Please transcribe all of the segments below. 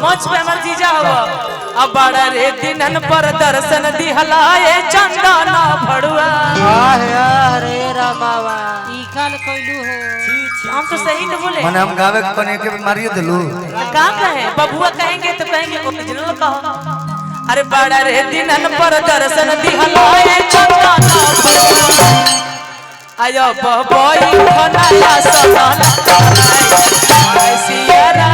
मंच पे हमार जीजा हो अब बड़ा रे दिनन पर दर्शन दिहलाए चंदन भड़ुआ रे रमावा ई काल कइलू हो हम तो सही तो बोले माने हम गावे कने के मारिए दिलू का कहे बबुआ कहेंगे तो कहेंगे ओरिजिनल कहो अरे बड़ा रे दिनन पर दर्शन दिहलाए चंदन भड़ुआ आयो बबोई खनाया सनन आय सियारा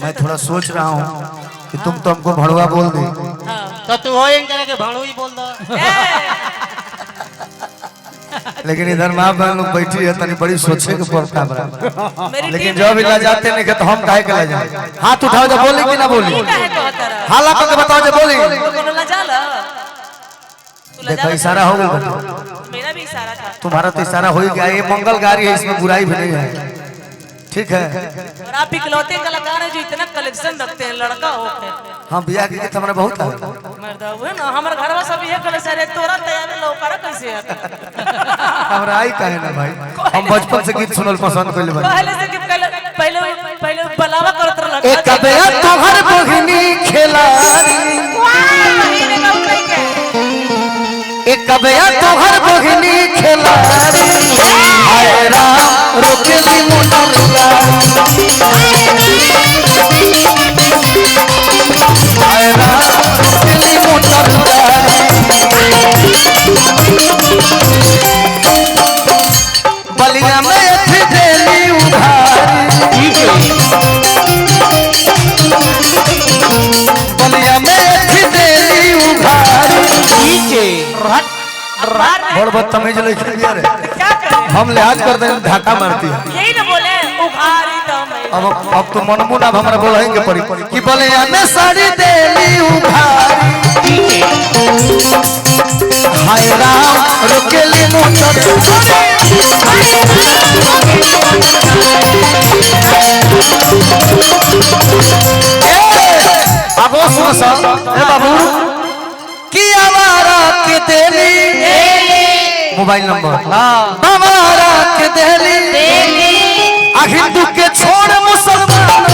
मैं थोड़ा सोच रहा हूँ कि तुम तो हमको भड़वा बोल दी तो तू हो एक तरह के भाणु ही बोल दो लेकिन इधर माँ बहन लोग बैठी है तनी बड़ी सोचे के पड़ता है लेकिन जो भी ला जाते नहीं तो हम काहे के ला जाए हाथ उठाओ जब बोली कि ना बोली हाला करके बताओ जब बोली देखो इशारा हो गया मेरा भी इशारा था तुम्हारा तो इशारा हो ही गया ये मंगल गाड़ी है इसमें बुराई भी नहीं है ठीक है और आप इकलौते कलाकार हैं जो इतना कलेक्शन रखते हैं लड़का होके हाँ बियाह के गीत हमारा बहुत है मर्दा हुए ना हमारे घरवा सब ये कलेक्शन है तोरा तैयार लौकारा कैसे आता हमरा आई काहे ना भाई हम बचपन से गीत सुनल पसंद कइले बानी पहले से कि पहले पहले बलावा करत रहल एक कबया तोहर बहिनी खेलारी एक कबया तोहर बहिनी खेलारी हाय राम रोकेली मोटरुआ हाय राम रोकेली मोटरुआ बलिया में थी देली उधारी बलिया में थी देली उधारी बड़ बदतमीज लड़की रे क्या करे हम लिहाज कर दे ढाका मारती है यही ना बोले उघारी दम अब तो मनमू ना हमरा बोलेंगे पड़ी कि बोले ने साड़ी देली उधारी हाय राम रोकेली मोटर बाबू सुनो सा ए बाबू की आवारा के देली मोबाइल नंबर आवारा के देली हिंदू के छोड़ मुसलमान